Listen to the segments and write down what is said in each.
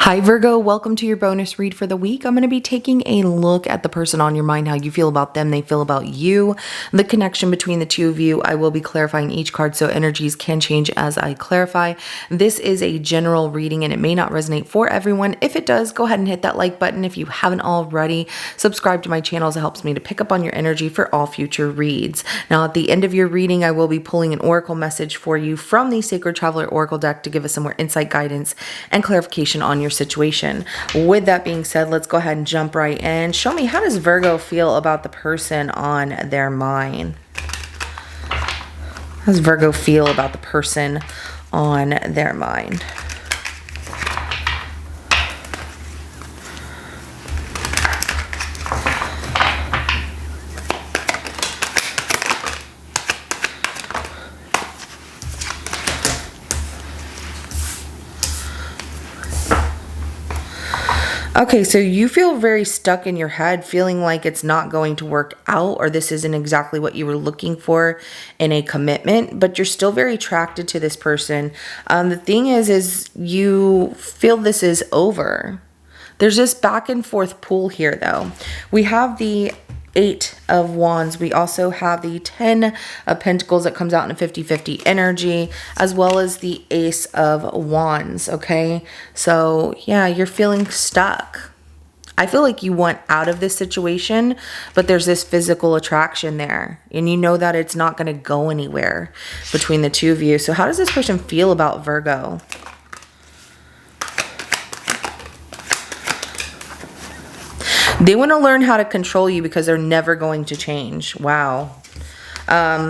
Hi Virgo, welcome to your bonus read for the week. I'm going to be taking a look at the person on your mind, how you feel about them, they feel about you, the connection between the two of you. I will be clarifying each card, so energies can change as I clarify. This is a general reading and it may not resonate for everyone. If it does, go ahead and hit that like button. If you haven't already, subscribe to my channel as it helps me to pick up on your energy for all future reads. Now at the end of your reading, I will be pulling an oracle message for you from the Sacred Traveler Oracle deck to give us some more insight, guidance, and clarification on your situation. With that being said, let's go ahead and jump right in. Show me, how does Virgo feel about the person on their mind? How does Virgo feel about the person on their mind? Okay, so you feel very stuck in your head, feeling like it's not going to work out, or this isn't exactly what you were looking for in a commitment, but you're still very attracted to this person. The thing is you feel this is over. There's this back and forth pull here, though. We have the 8 of Wands. We also have the 10 of Pentacles that comes out in a 50-50 energy, as well as the Ace of Wands, okay? So, yeah, you're feeling stuck. I feel like you want out of this situation, but there's this physical attraction there, and you know that it's not going to go anywhere between the two of you. So how does this person feel about Virgo? They want to learn how to control you because they're never going to change. Wow.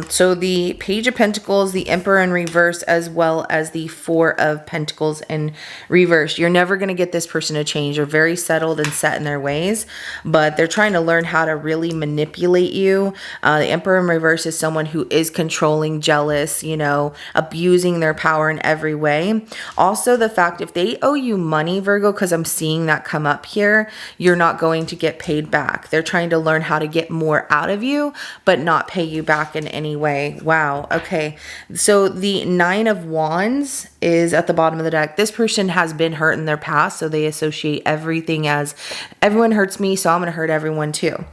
So the Page of Pentacles, the Emperor in reverse, as well as the 4 of Pentacles in reverse. You're never going to get this person to change. They're very settled and set in their ways, but they're trying to learn how to really manipulate you. The Emperor in reverse is someone who is controlling, jealous, you know, abusing their power in every way. Also, the fact if they owe you money, Virgo, because I'm seeing that come up here, you're not going to get paid back. They're trying to learn how to get more out of you, but not pay you back in any way. Wow. Okay. So the 9 of Wands is at the bottom of the deck. This person has been hurt in their past, so they associate everything as everyone hurts me, so I'm going to hurt everyone too.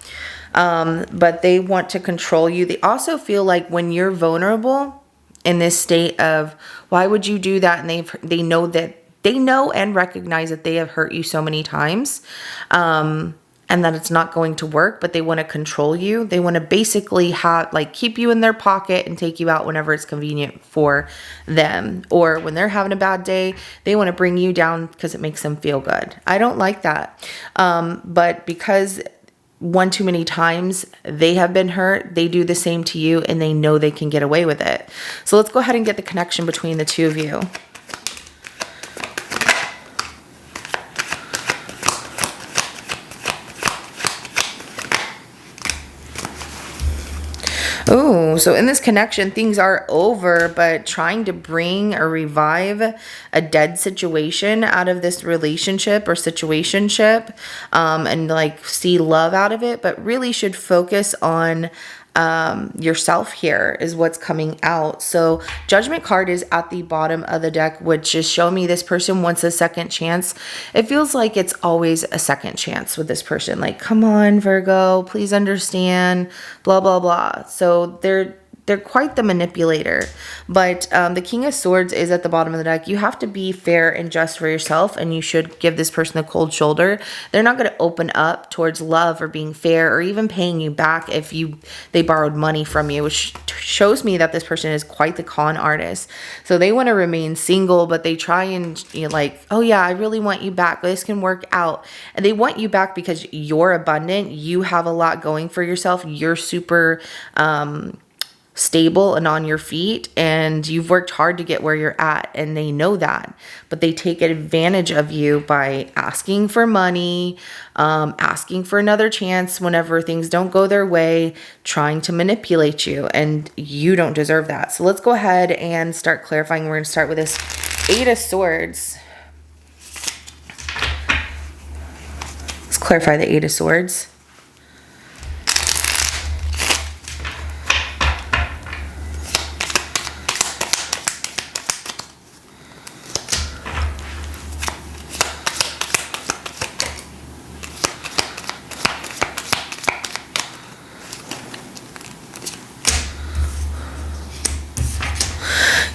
But they want to control you. They also feel like when you're vulnerable in this state of why would you do that, and they know that they know and recognize that they have hurt you so many times. And that it's not going to work, but they want to control you. They want to basically keep you in their pocket and take you out whenever it's convenient for them. Or when they're having a bad day, they want to bring you down because it makes them feel good. I don't like that. But because one too many times they have been hurt, they do the same to you and they know they can get away with it. So let's go ahead and get the connection between the two of you. Oh, so in this connection, things are over, but trying to bring or revive a dead situation out of this relationship or situationship, and like see love out of it, but really should focus on yourself here is what's coming out. So Judgment card is at the bottom of the deck, which is showing me this person wants a second chance. It feels like it's always a second chance with this person. Like, come on, Virgo, please understand, blah, blah, blah. So they're quite the manipulator. But the King of Swords is at the bottom of the deck. You have to be fair and just for yourself, and you should give this person a cold shoulder. They're not going to open up towards love or being fair or even paying you back if they borrowed money from you, which shows me that this person is quite the con artist. So they want to remain single, but they try and oh yeah, I really want you back. This can work out. And they want you back because you're abundant. You have a lot going for yourself. You're super stable and on your feet, and you've worked hard to get where you're at, and they know that, but they take advantage of you by asking for money, asking for another chance whenever things don't go their way, trying to manipulate you, and you don't deserve that. So let's go ahead and start clarifying. We're going to start with this 8 of Swords. Let's clarify the 8 of Swords.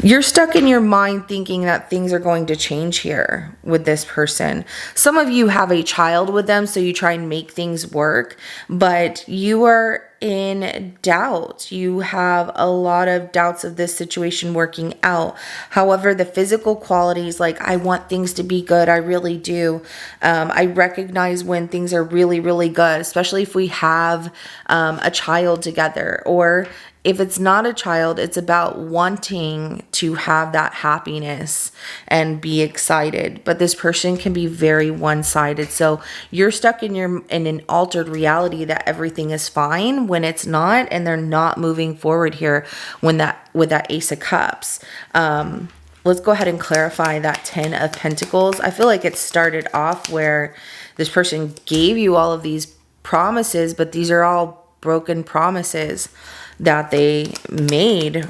You're stuck in your mind thinking that things are going to change here with this person. Some of you have a child with them, so you try and make things work, but you are in doubt. You have a lot of doubts of this situation working out. However, the physical qualities, like I want things to be good, I really do. I recognize when things are really, really good, especially if we have a child together, or if it's not a child, it's about wanting to have that happiness and be excited. But this person can be very one-sided. So you're stuck in an altered reality that everything is fine when it's not, and they're not moving forward here with that Ace of Cups. Let's go ahead and clarify that 10 of Pentacles. I feel like it started off where this person gave you all of these promises, but these are all broken promises that they made.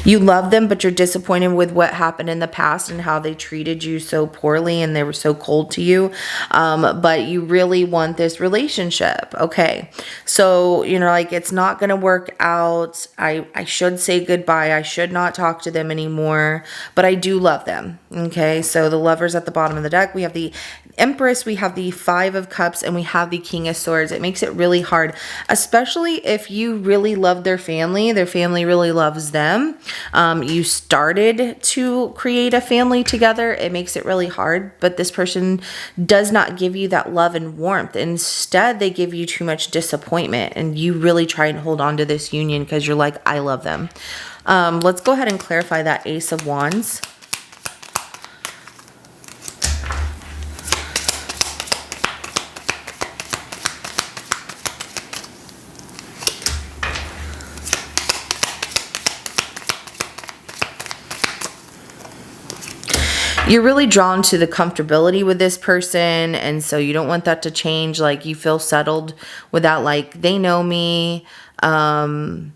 You love them, but you're disappointed with what happened in the past and how they treated you so poorly and they were so cold to you. But you really want this relationship. Okay. So, like it's not going to work out. I should say goodbye. I should not talk to them anymore, but I do love them. Okay. So the Lovers at the bottom of the deck, we have the Empress, we have the Five of Cups, and we have the King of Swords. It makes it really hard, especially if you really love their family really loves them. You started to create a family together. It makes it really hard, but this person does not give you that love and warmth. Instead, they give you too much disappointment, and you really try and hold on to this union because you're like, I love them. Let's go ahead and clarify that Ace of Wands. You're really drawn to the comfortability with this person, and so you don't want that to change. Like you feel settled without, like, they know me, so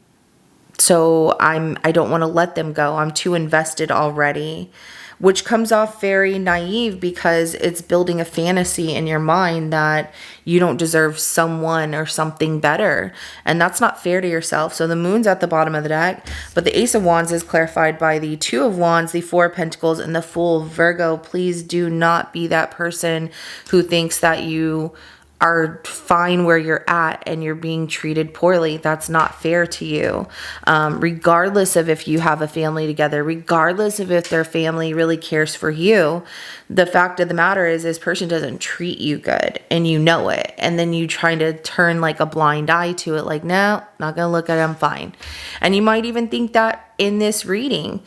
I don't want to let them go. I'm too invested already, which comes off very naive because it's building a fantasy in your mind that you don't deserve someone or something better. And that's not fair to yourself. So the Moon's at the bottom of the deck, but the Ace of Wands is clarified by the Two of Wands, the Four of Pentacles, and the Fool. Virgo, please do not be that person who thinks that you are fine where you're at and you're being treated poorly. That's not fair to you. Regardless of if you have a family together, regardless of if their family really cares for you, the fact of the matter is this person doesn't treat you good and you know it. And then you try to turn like a blind eye to it, like, no, not gonna look at it, I'm fine. And you might even think that in this reading,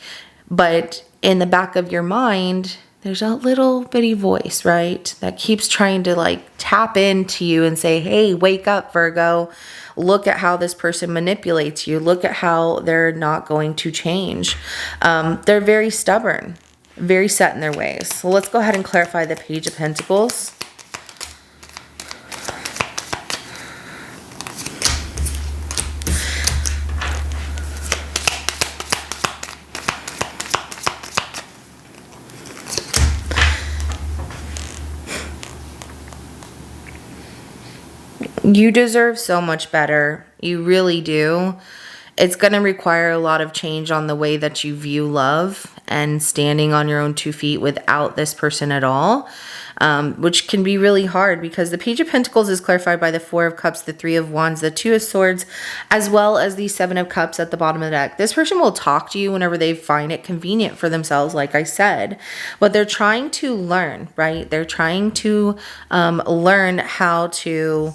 but in the back of your mind, there's a little bitty voice, right, that keeps trying to like tap into you and say, hey, wake up, Virgo. Look at how this person manipulates you. Look at how they're not going to change. They're very stubborn, very set in their ways. So let's go ahead and clarify the Page of Pentacles. You deserve so much better. You really do. It's going to require a lot of change on the way that you view love and standing on your own 2 feet without this person at all, which can be really hard because the Page of Pentacles is clarified by the Four of Cups, the Three of Wands, the Two of Swords, as well as the Seven of Cups at the bottom of the deck. This person will talk to you whenever they find it convenient for themselves, like I said, but they're trying to learn, right? They're trying to learn how to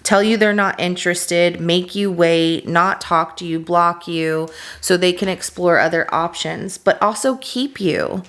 tell you they're not interested, make you wait, not talk to you, block you, so they can explore other options, but also keep you.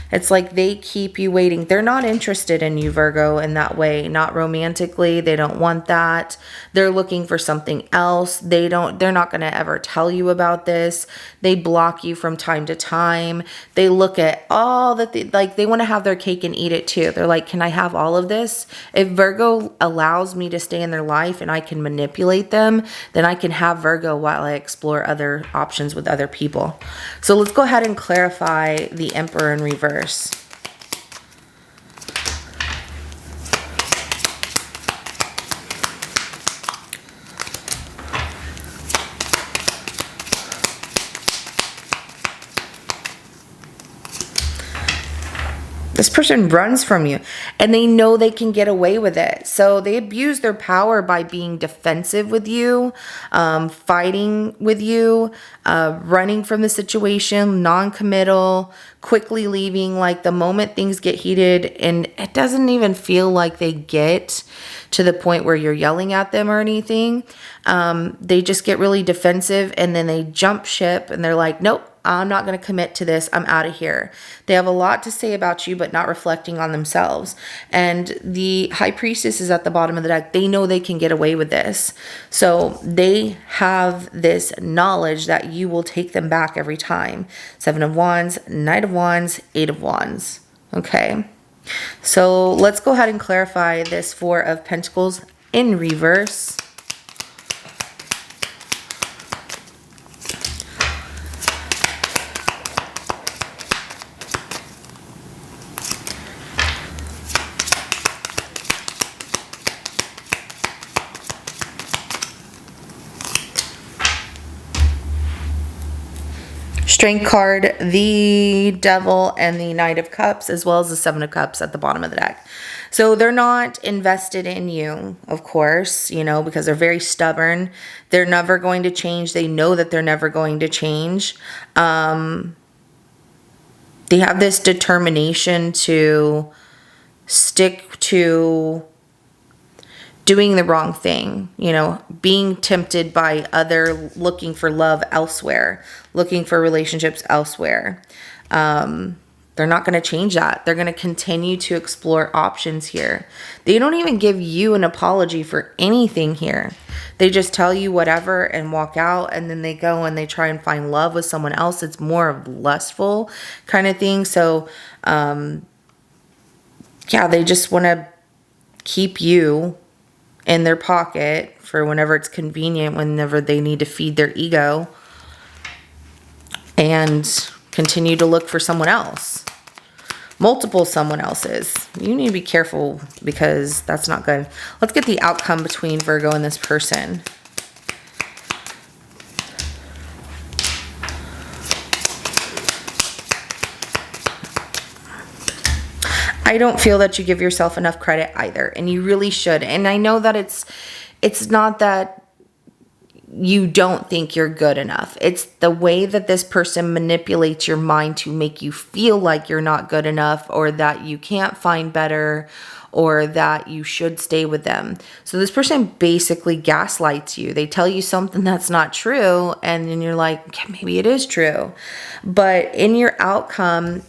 It's like they keep you waiting. They're not interested in you, Virgo, in that way, not romantically. They don't want that. They're looking for something else. They're not going to ever tell you about this. They block you from time to time. They look at all that they want to have their cake and eat it too. They're like, can I have all of this? If Virgo allows me to stay in their life and I can manipulate them, then I can have Virgo while I explore other options with other people. So let's go ahead and clarify the Emperor in reverse. This person runs from you and they know they can get away with it. So they abuse their power by being defensive with you, fighting with you, running from the situation, non-committal, quickly leaving. Like the moment things get heated, and it doesn't even feel like they get to the point where you're yelling at them or anything. They just get really defensive and then they jump ship and they're like, nope, I'm not going to commit to this. I'm out of here. They have a lot to say about you, but not reflecting on themselves. And the High Priestess is at the bottom of the deck. They know they can get away with this. So they have this knowledge that you will take them back every time. 7 of Wands, Knight of Wands, 8 of Wands. Okay. So let's go ahead and clarify this 4 of Pentacles in reverse. Strength card, the Devil, and the Knight of Cups, as well as the 7 of Cups at the bottom of the deck. So they're not invested in you, of course, you know, because they're very stubborn. They're never going to change. They know that they're never going to change. They have this determination to stick to doing the wrong thing, you know, being tempted by looking for love elsewhere, looking for relationships elsewhere. They're not going to change that. They're going to continue to explore options here. They don't even give you an apology for anything here. They just tell you whatever and walk out, and then they go and they try and find love with someone else. It's more of lustful kind of thing. So, yeah, they just want to keep you in their pocket for whenever it's convenient, whenever they need to feed their ego, and continue to look for someone else. Multiple someone else's. You need to be careful because that's not good. Let's get the outcome between Virgo and this person. I don't feel that you give yourself enough credit either, and you really should. And I know that it's not that you don't think you're good enough. It's the way that this person manipulates your mind to make you feel like you're not good enough, or that you can't find better, or that you should stay with them. So this person basically gaslights you. They tell you something that's not true, and then you're like, okay, maybe it is true. But in your outcome,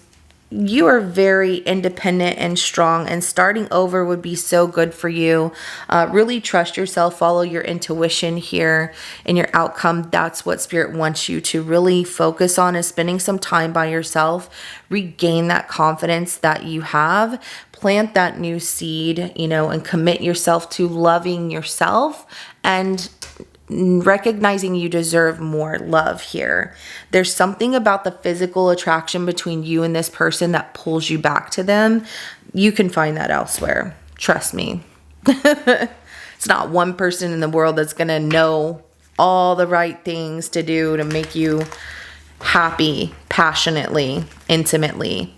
you are very independent and strong, and starting over would be so good for you. Really trust yourself, follow your intuition here in your outcome. That's what Spirit wants you to really focus on, is spending some time by yourself, regain that confidence that you have, plant that new seed, you know, and commit yourself to loving yourself and recognizing you deserve more love here. There's something about the physical attraction between you and this person that pulls you back to them. You can find that elsewhere. Trust me. It's not one person in the world that's going to know all the right things to do to make you happy, passionately, intimately.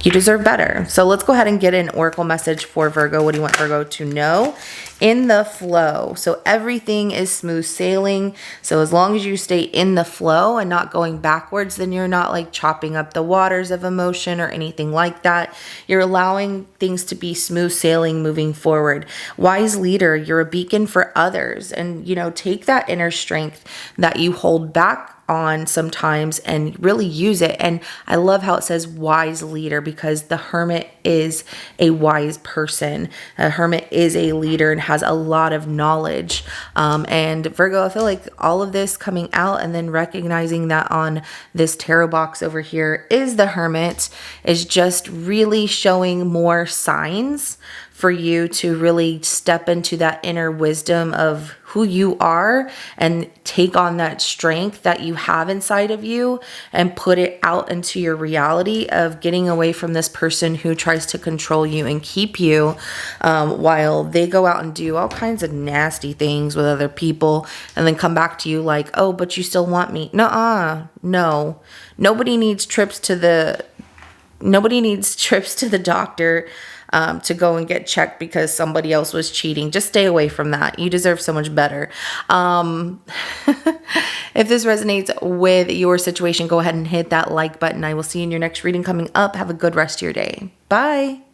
You deserve better. So let's go ahead and get an oracle message for Virgo. What do you want Virgo to know? In the flow. So everything is smooth sailing. So as long as you stay in the flow and not going backwards, then you're not like chopping up the waters of emotion or anything like that. You're allowing things to be smooth sailing moving forward. Wise leader, you're a beacon for others. And, you know, take that inner strength that you hold back on sometimes and really use it. And I love how it says wise leader, because the hermit is a wise person. A hermit is a leader and has a lot of knowledge. And Virgo, I feel like all of this coming out and then recognizing that on this tarot box over here is the hermit, is just really showing more signs for you to really step into that inner wisdom of who you are and take on that strength that you have inside of you and put it out into your reality of getting away from this person who tries to control you and keep you while they go out and do all kinds of nasty things with other people and then come back to you like, oh, but you still want me. Nuh-uh. No. Nobody needs trips to the doctor to go and get checked because somebody else was cheating. Just stay away from that. You deserve so much better. If this resonates with your situation, go ahead and hit that like button. I will see you in your next reading coming up. Have a good rest of your day. Bye.